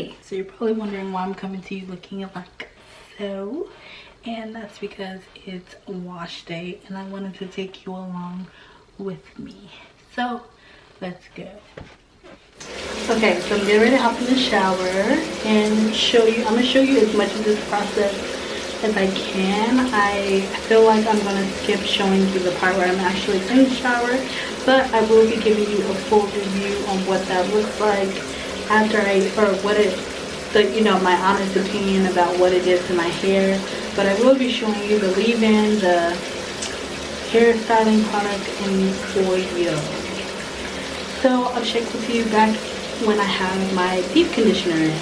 Hey, so you're probably wondering why I'm coming to you looking like so, and that's because it's wash day and I wanted to take you along with me. So let's go. Okay, so I'm getting ready to hop in the shower and I'm gonna show you as much of this process as I can. I feel like I'm gonna skip showing you the part where I'm actually in the shower, but I will be giving you a full review on what that looks like after my honest opinion about what it did to my hair. But I will be showing you the leave-in, the hair styling product, and oil. So I'll check with you back when I have my deep conditioner in.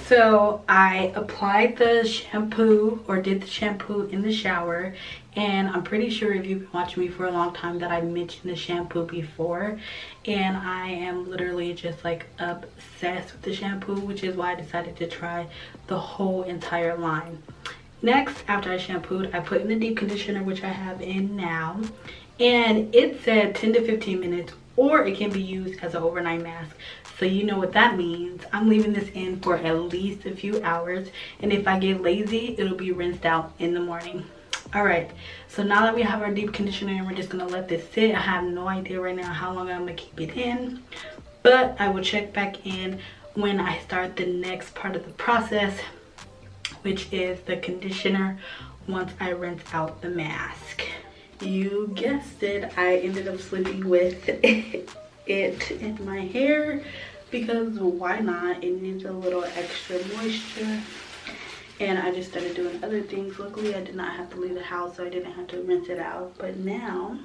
So I applied the shampoo, or did the shampoo in the shower, and I'm pretty sure if you've been watching me for a long time that I mentioned the shampoo before, and I am literally just like obsessed with the shampoo, which is why I decided to try the whole entire line. Next, after I shampooed, I put in the deep conditioner, which I have in now, and it said 10 to 15 minutes, or it can be used as an overnight mask. So you know what that means. I'm leaving this in for at least a few hours, and if I get lazy, it'll be rinsed out in the morning. All right, so now that we have our deep conditioner and we're just gonna let this sit. I have no idea right now how long I'm gonna keep it in, but I will check back in when I start the next part of the process, which is the conditioner, once I rinse out the mask. You guessed it, I ended up sleeping with it in my hair because why not? It needs a little extra moisture, and I just started doing other things. Luckily I did not have to leave the house, so I didn't have to rinse it out. But now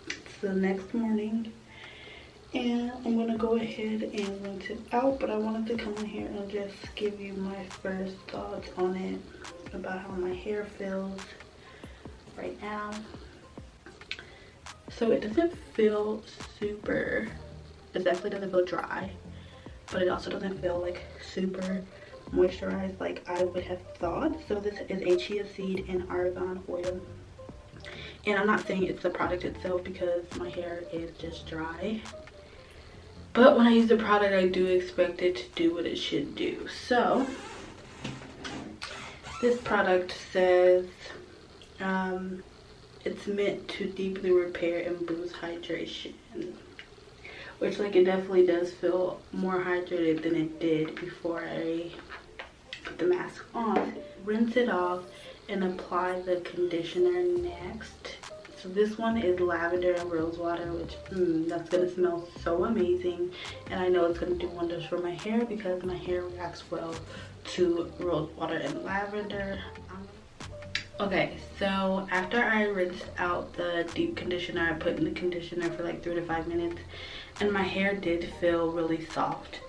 it's the next morning and I'm gonna go ahead and rinse it out, but I wanted to come in here and just give you my first thoughts on it, about how my hair feels right now. So it doesn't feel super, it definitely doesn't feel dry, but it also doesn't feel like super moisturized like I would have thought. So this is a chia seed and argan oil, and I'm not saying it's the product itself because my hair is just dry, but when I use the product I do expect it to do what it should do. So this product says it's meant to deeply repair and boost hydration, which like it definitely does feel more hydrated than it did before I put the mask on. Rinse it off and apply the conditioner next. So this one is lavender and rose water, which that's gonna smell so amazing, and I know it's gonna do wonders for my hair because my hair reacts well to rose water and lavender. Okay, so after I rinsed out the deep conditioner, I put in the conditioner for like 3 to 5 minutes, and my hair did feel really soft.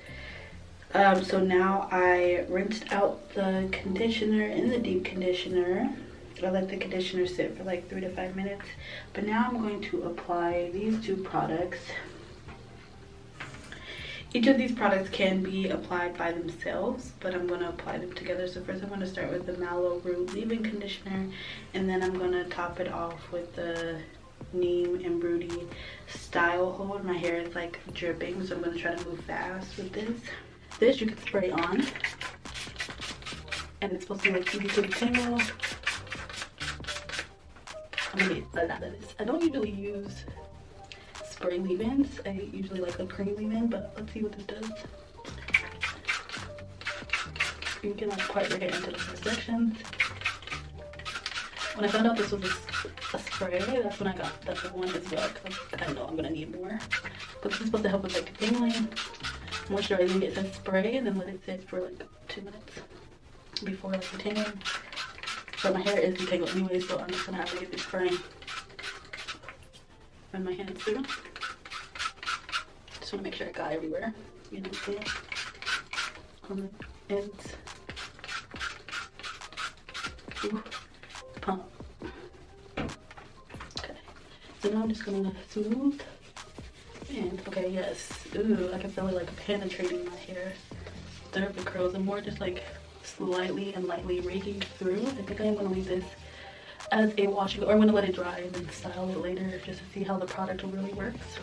So now I rinsed out the conditioner in the deep conditioner. I let the conditioner sit for like 3 to 5 minutes, but now I'm going to apply these two products. Each of these products can be applied by themselves, but I'm going to apply them together. So first I'm going to start with the Mallow Root leave-in conditioner, and then I'm going to top it off with the Neem and Brut style hold. My hair is like dripping, so I'm going to try to move fast with this. This you can spray on, and it's supposed to be like easy to detangle. I don't usually use spray leave-ins. I usually like a cream leave-in, but let's see what this does. You can like part your hair into the first sections. When I found out this was a spray, that's when I got that one as well, because I know I'm gonna need more. But this is supposed to help with like detangling, moisturizing. It says spray and then let it sit for like 2 minutes before like detangling. But my hair is detangled anyway, so I'm just gonna have to get this spraying. Run my hands through. Just want to make sure it got everywhere. You know what I'm saying? On the ends. Ooh, pump. Okay. So now I'm just gonna smooth. And okay, yes. Ooh, I can feel it like penetrating my hair. Stir up the curls and more just like slightly and lightly raking through. I think I'm gonna leave this as a washing, or I'm gonna let it dry and then style it later just to see how the product really works.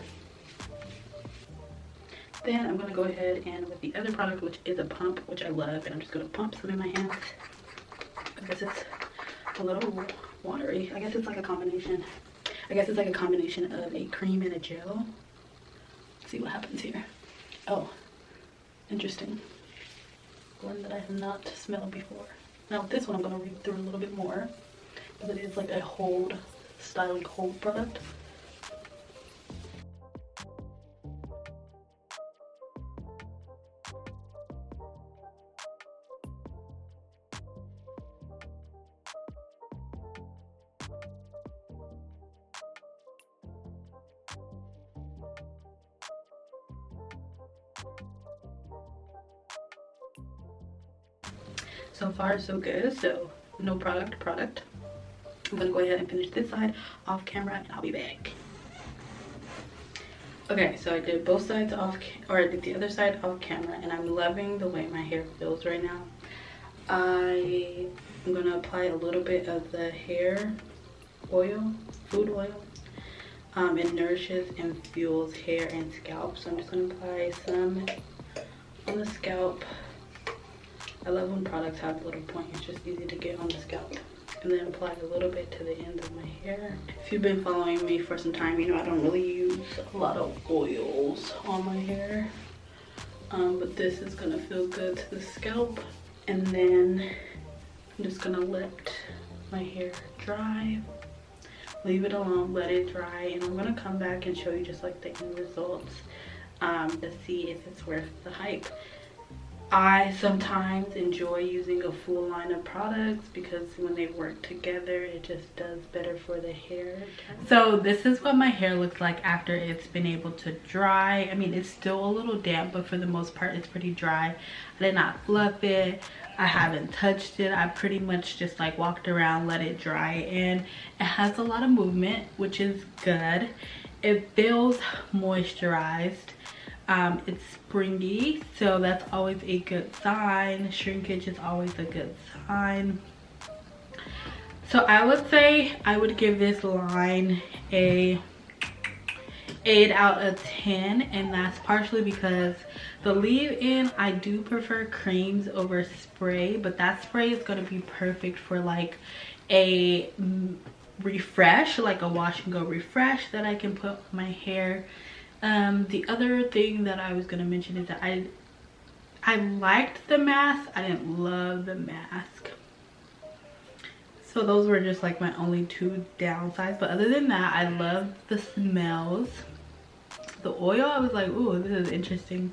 Then I'm going to go ahead and with the other product, which is a pump, which I love, and I'm just going to pump some in my hands. I guess it's a little watery. I guess it's like a combination. I guess it's like a combination of a cream and a gel. Let's see what happens here. Oh, interesting. One that I have not smelled before. Now with this one, I'm going to read through a little bit more, but it is like a hold, styling hold product. So far so good. So no product. I'm gonna go ahead and finish this side off camera and I'll be back. Okay, so I did both sides off, or I did the other side off camera, and I'm loving the way my hair feels right now. I am gonna apply a little bit of the hair oil, food oil. It nourishes and fuels hair and scalp, so I'm just gonna apply some on the scalp. I love when products have a little point. It's just easy to get on the scalp. And then apply a little bit to the ends of my hair. If you've been following me for some time, you know I don't really use a lot of oils on my hair. But this is gonna feel good to the scalp. And then I'm just gonna let my hair dry. Leave it alone, let it dry. And I'm gonna come back and show you just like the end results to see if it's worth the hype. I sometimes enjoy using a full line of products because when they work together, it just does better for the hair. So this is what my hair looks like after it's been able to dry. I mean, it's still a little damp, but for the most part, it's pretty dry. I did not fluff it. I haven't touched it. I pretty much just like walked around, let it dry, and it has a lot of movement, which is good. It feels moisturized. It's springy, so that's always a good sign. Shrinkage is always a good sign. So I would say I would give this line a 8 out of 10, and that's partially because the leave-in, I do prefer creams over spray, but that spray is going to be perfect for like a refresh, like a wash and go refresh that I can put on my hair. The other thing that I was going to mention is that I liked the mask. I didn't love the mask. So those were just like my only two downsides. But other than that, I love the smells. The oil, I was like, ooh, this is interesting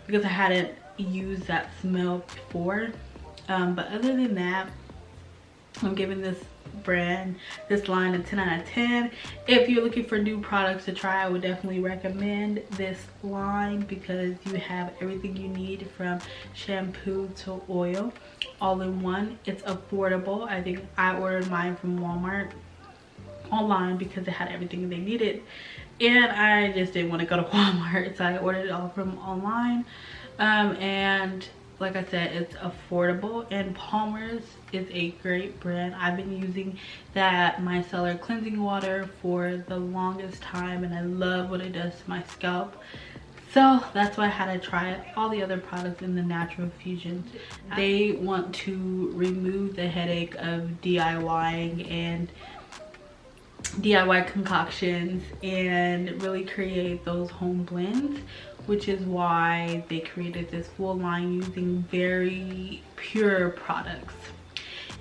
because I hadn't used that smell before. But other than that, I'm giving this line a 10 out of 10. If you're looking for new products to try, I would definitely recommend this line because you have everything you need from shampoo to oil all in one. It's affordable. I think I ordered mine from Walmart online because it had everything they needed, and I just didn't want to go to Walmart, so I ordered it all from online. And like I said, it's affordable, and Palmers is a great brand. I've been using that micellar cleansing water for the longest time, and I love what it does to my scalp. So that's why I had to try all the other products in the natural fusion. They want to remove the headache of DIYing and DIY concoctions and really create those home blends, which is why they created this full line using very pure products.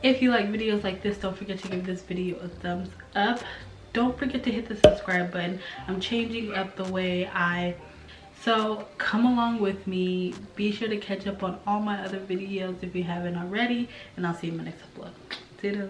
If you like videos like this, don't forget to give this video a thumbs up. Don't forget to hit the subscribe button. I'm changing up the way so come along with me. Be sure to catch up on all my other videos if you haven't already, and I'll see you in my next upload. See you.